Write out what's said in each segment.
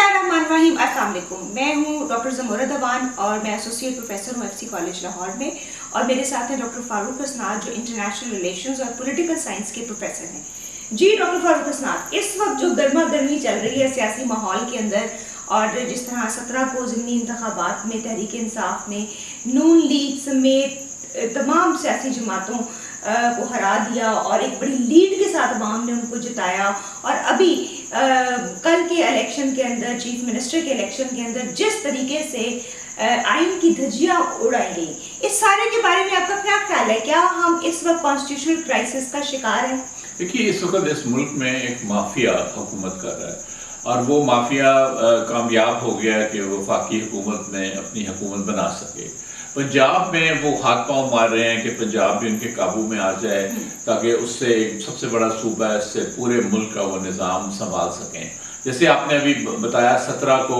बिस्मिल्लाहिर्रहमानिर्रहीम। अस्सलाम वालेकुम। मैं हूँ डॉक्टर ज़मोरा दवान और मैं एसोसिएट प्रोफेसर हूँ एफसी कॉलेज लाहौर में, और मेरे साथ हैं डॉक्टर फारूक हसनात जो इंटरनेशनल रिलेशंस और पॉलिटिकल साइंस के प्रोफेसर हैं। जी डॉक्टर फारूक हसनात, इस वक्त जो गर्मा गर्मी चल रही है सियासी माहौल के अंदर, और जिस तरह 17 को ज़िमनी इंतखाबात में तहरीक इंसाफ ने नून लीग समेत तमाम सियासी जमातों को हरा दिया और एक बड़ी लीड के साथ अवाम ने उनको जिताया, और अभी कल के इलेक्शन के अंदर, चीफ मिनिस्टर के इलेक्शन के अंदर जिस तरीके से आइन की धज्जियाँ उड़ाई गई, इस सारे के बारे में आपका क्या ख्याल है? क्या हम इस वक्त कॉन्स्टिट्यूशनल क्राइसिस का शिकार हैं? देखिए, इस वक्त इस मुल्क में एक माफिया हुकूमत कर रहा है, और वो माफिया कामयाब हो गया कि वो वफाकी हुकूमत में अपनी हुकूमत बना सके। पंजाब में वो हाथ पांव मार रहे हैं कि पंजाब भी उनके काबू में आ जाए, ताकि उससे सबसे बड़ा सूबा है, इससे पूरे मुल्क का वो निज़ाम संभाल सकें। जैसे आपने अभी बताया 17 को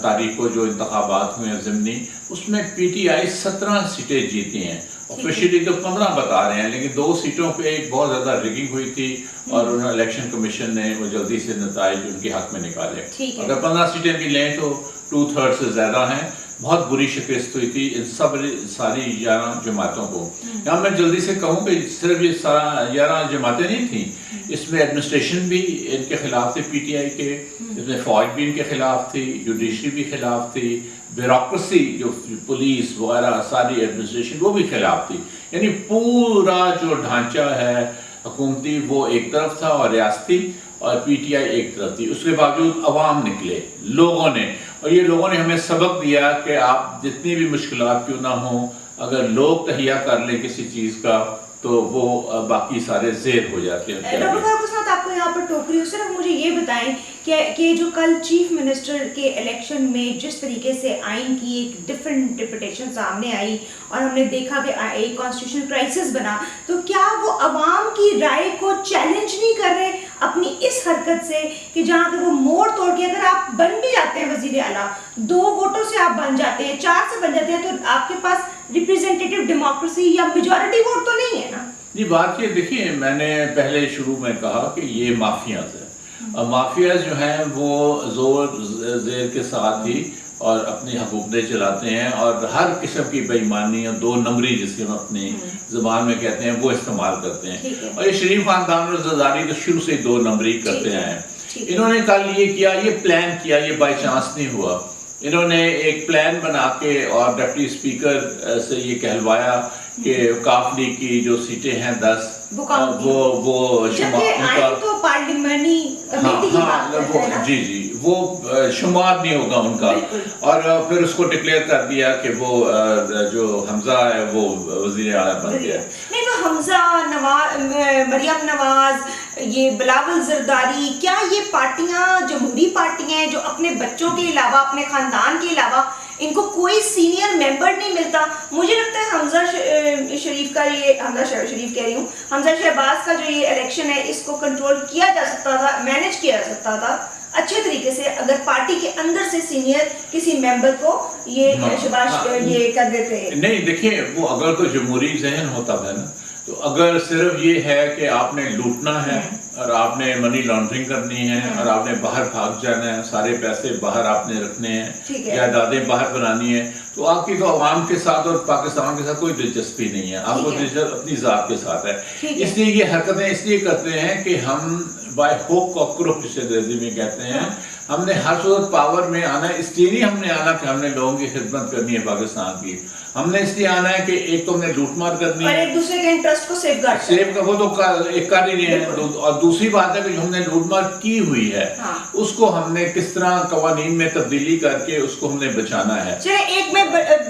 तारीख को जो इंतखाबात हुए हैं ज़िमनी, उसमें PTI 17 सीटें जीती हैं। ऑफिशियली तो 15 बता रहे हैं, लेकिन 2 सीटों पे एक बहुत ज़्यादा रिगिंग हुई थी और उन्होंने इलेक्शन कमीशन ने वो जल्दी से नताइज उनके हक में निकाले। अगर 15 सीटें भी लें तो 2/3 से ज़्यादा हैं। बहुत बुरी शिकस्त हुई थी इन सारी 11 जमातों को। यहाँ मैं जल्दी से कहूँ कि सिर्फ ये 11 जमातें नहीं थी, इसमें एडमिनिस्ट्रेशन भी इनके खिलाफ थी PTI के, इसमें फौज भी इनके खिलाफ थी, जुडिशरी भी खिलाफ थी, ब्यूरोक्रेसी जो पुलिस वगैरह सारी एडमिनिस्ट्रेशन वो भी खिलाफ थी। यानी पूरा जो ढांचा है हुकूमती वो एक तरफ था और रियासती, और PTI एक तरफ थी। उसके बावजूद अवाम निकले, लोगों ने, और ये लोगों ने हमें सबक दिया कि आप जितनी भी मुश्किलात क्यों ना हो, अगर लोग तहिया कर लें किसी चीज़ का तो वो बाकी सारे ज़ेर हो जाते हैं। डॉक्टर फारूक हसनात, आपको यहाँ पर टोक रही हूँ, सिर्फ मुझे ये बताएं कि जो कल चीफ मिनिस्टर के इलेक्शन में जिस तरीके से आइन की एक डिफरेंट इंटरप्रिटेशन सामने आई और हमने देखा कि एक कॉन्स्टिट्यूशनल क्राइसिस बना, तो क्या वो अवाम की राय को चैलेंज नहीं कर रहे अपनी इस हरकत से कि जहाँ पे वो मोड़ तोड़ के, अगर आप बन भी जाते हैं वजीर आला, 2 वोटों से आप बन जाते हैं, 4 से बन जाते हैं, तो आपके पास रिप्रेजेंटेटिव डेमोक्रेसी या मेजॉरिटी वोट तो नहीं है ना? जी, बात ये देखिए, मैंने पहले शुरू में कहा कि ये माफियाज है, और माफियाज जो हैं वो जोर जेर के साथ ही और अपनी हुकूमतें चलाते हैं, और हर किस्म की बेईमानी और 2 नंबरी जिसे हम अपनी ज़बान में कहते हैं वो इस्तेमाल करते हैं। और ये शरीफ खानदान और ज़रदारी तो शुरू से 2 नंबरी करते हैं। इन्होंने कल ये किया, ये प्लान किया, ये बाई चांस नहीं हुआ। इन्होंने एक प्लान बना के और डिप्टी स्पीकर से ये कहलवाया कि काफ लीग की जो सीटें हैं 10 वो शुमार तो पार्लियामेंट्री कमेटी की बात करते हैं ना? जी वो शुमार नहीं होगा उनका, और फिर उसको डिक्लेयर कर दिया कि वो जो हमजा है वो वज़ीर आला बन गया। नहीं तो हमजा, मरियम नवाज, ये बिलावल जरदारी, क्या ये पार्टियां जमहूरी पार्टियां हैं जो अपने बच्चों के अलावा, अपने खानदान के अलावा इनको कोई सीनियर मेंबर नहीं मिलता? मुझे लगता है हमजा शरीफ का, ये हमजा शरीफ कह रही हूँ, हमजा शहबाज का जो ये इलेक्शन है, इसको कंट्रोल किया जा सकता था, मैनेज किया जा सकता था अच्छे तरीके से, अगर पार्टी के अंदर से सीनियर किसी मेंबर को ये शहबाज ये कर देते। नहीं देखिए, वो अगर तो जमहूरी जहन होता है ना, तो अगर सिर्फ ये है कि आपने लूटना है और आपने मनी लॉन्ड्रिंग करनी है और आपने बाहर भाग जाना है, सारे पैसे बाहर आपने रखने हैं, जायदादें बाहर बनानी है, तो आपकी तो अवाम के साथ और पाकिस्तान के साथ कोई दिलचस्पी नहीं है, आपको दिलचस्पी अपनी ज़ात के साथ है। इसलिए ये हरकतें इसलिए करते हैं कि हम बाय होक कॉकरोच जिसे अंग्रेजी में कहते हैं, हमने हर सूरत पावर में आना है। इसलिए नहीं हमने आना कि हमने लोगों की खिदमत करनी है पाकिस्तान की, हमने इसलिए आना है कि एक तो हमने लूटमार करनी है और एक दूसरे के इंटरेस्ट को सेव का वो तो एक कर ही नहीं है, और दूसरी बात है कि जो हमने लूटमार की हुई है उसको हमने किस तरह कवानीन में तब्दीली करके उसको हमने बचाना है। चलिए, एक मैं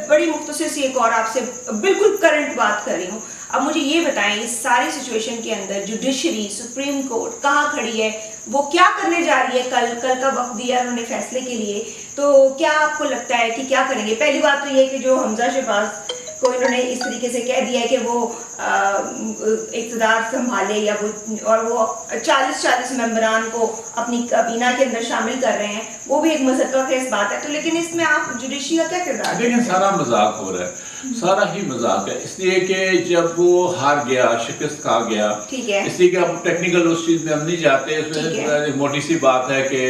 बड़ी मुख्तसर सी एक और आपसे बिल्कुल करंट बात कर रही हूँ। अब मुझे ये बताएं, इस सारी सिचुएशन के अंदर जुडिशरी, सुप्रीम कोर्ट कहाँ खड़ी है? वो क्या करने जा रही है? कल का वक्त दिया उन्होंने फैसले के लिए, तो क्या आपको लगता है कि क्या करेंगे? पहली बात तो ये कि जो हमजा शहबाज को इन्होंने इस तरीके से कह दिया है कि वो इक़्तिदार संभाले, या वो, और वो 40 मेंबरान को अपनी काबीना के अंदर शामिल कर रहे हैं, वो भी एक मज़क्क़त बात है। तो लेकिन इसमें आप जुडिशरी का क्या किरदार? लेकिन सारा मजाक हो रहा है। सारा ही मजाक है, इसलिए कि जब वो हार गया, शिकस्त खा गया, ठीक है, इसलिए कि अब टेक्निकल उस चीज में हम नहीं जाते, उसमें मोटी सी बात है कि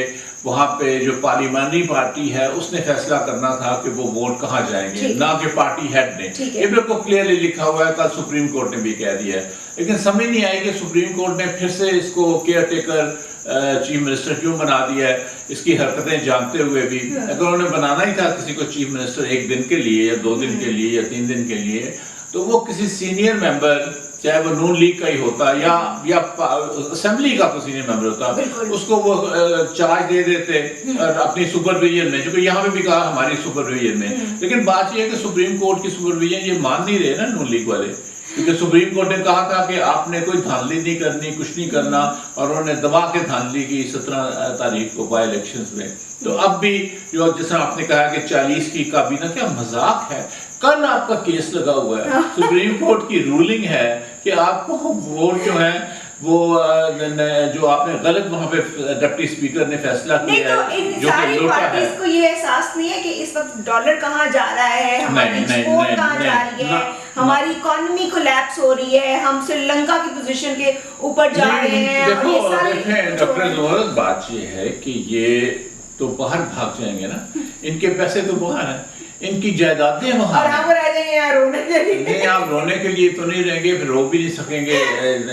वहाँ पे जो पार्लिमानी पार्टी है उसने फैसला करना था कि वो वोट कहाँ जाएंगे, ना कि पार्टी हेड ने। ये बिल्कुल क्लियरली लिखा हुआ है, कल सुप्रीम कोर्ट ने भी कह दिया है। लेकिन समझ नहीं आई कि सुप्रीम कोर्ट ने फिर से इसको केयर टेकर चीफ मिनिस्टर क्यों बना दिया है, इसकी हरकतें जानते हुए भी। अगर उन्होंने बनाना ही था किसी को चीफ मिनिस्टर 1 दिन के लिए या 2 दिन के लिए या 3 दिन के लिए, तो वो किसी सीनियर मेंबर, चाहे वो नून लीग का ही होता या असेंबली का कोई सीनियर मेंबर होता, उसको वो चार्ज दे देते और अपनी सुपरविजन में, जो यहाँ पे भी कहा हमारी सुपरविजन में। लेकिन बात ये है कि सुप्रीम कोर्ट की सुपरविजन ये मान नहीं रहे ना नून लीग वाले, क्योंकि सुप्रीम कोर्ट ने कहा था कि आपने कोई धांधली नहीं करनी, कुछ नहीं करना, और उन्होंने दबा के धांधली की 17 तारीख को बाई इलेक्शंस में। तो अब भी जो जिस तरह आपने कहा कि 40 की काबीना, क्या मजाक है। कल आपका केस लगा हुआ है, सुप्रीम कोर्ट की रूलिंग है कि आपको वोट जो है वो जो आपने गलत वहां पे डिप्टी स्पीकर ने फैसला किया है, जो सारी पार्टीज को ये एहसास नहीं है कि इस वक्त डॉलर कहाँ जा रहा है, हमारी एक्सपोर्ट कहाँ जा रही है, हमारी इकोनॉमी कोलैप्स हो रही है, हम श्रीलंका की पोजीशन के ऊपर जा रहे हैं। देखें डॉक्टर जोहर, बात ये है कि ये तो बाहर भाग जाएंगे ना, इनके पैसे तो बाहर हैं, इनकी जायदादें वहाँ, और हम रह जाएंगे यहाँ रोने के लिए। नहीं, आप रोने के लिए तो नहीं रहेंगे, फिर रो भी नहीं सकेंगे।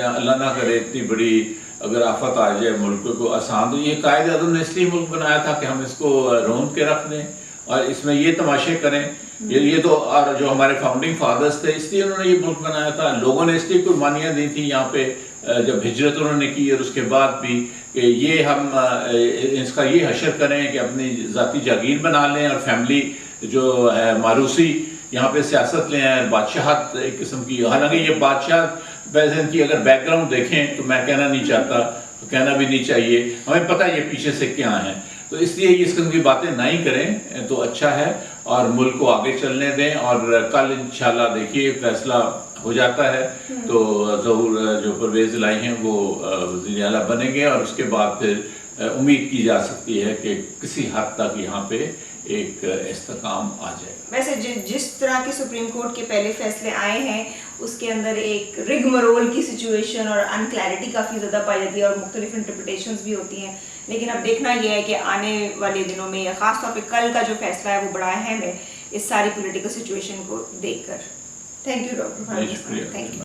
अल्लाह ना करे इतनी बड़ी अगर आफत आ जाए मुल्क को आसान, तो ये कायदे आज़म ने इसलिए मुल्क बनाया था कि हम इसको रोन के रख दें और इसमें ये तमाशे करें। ये तो, और जो हमारे फाउंडिंग फादर्स थे इसलिए उन्होंने ये मुल्क बनाया था, लोगों ने इसलिए कुर्बानियाँ दी थी यहाँ पे जब हिजरत उन्होंने की, और उसके बाद भी कि ये हम इसका ये हशर करें कि अपनी ज़ाती जागीर बना लें और फैमिली जो है मारूसी यहाँ पे सियासत ले आए, बादशाहत एक किस्म की। हालांकि ये बादशाहत वैसे की अगर बैकग्राउंड देखें तो मैं कहना नहीं चाहता, तो कहना भी नहीं चाहिए, हमें पता है ये पीछे से क्या है, तो इसलिए इस किस्म की बातें नहीं करें तो अच्छा है और मुल्क को आगे चलने दें। और कल इंशाल्लाह देखिए फैसला हो जाता है तो ज़हूर जो परवेज़ लाई हैं वो वज़ीर आला बनेंगे, और उसके बाद फिर उम्मीद की जा सकती है कि किसी हद तक यहाँ पे एक इस्तेकाम आ जाए। वैसे जिस तरह के सुप्रीम कोर्ट के पहले फैसले आए हैं उसके अंदर एक रिग मरोल की सिचुएशन और अनक्लैरिटी काफ़ी ज़्यादा पाई जाती है और मुख्तलिफ इंटरप्रिटेशंस भी होती हैं। लेकिन अब देखना यह है कि आने वाले दिनों में या ख़ास तौर पे कल का जो फैसला है वो बड़ा अहम है इस सारी पॉलिटिकल सिचुएशन को देखकर। Thank you doctor, thank you.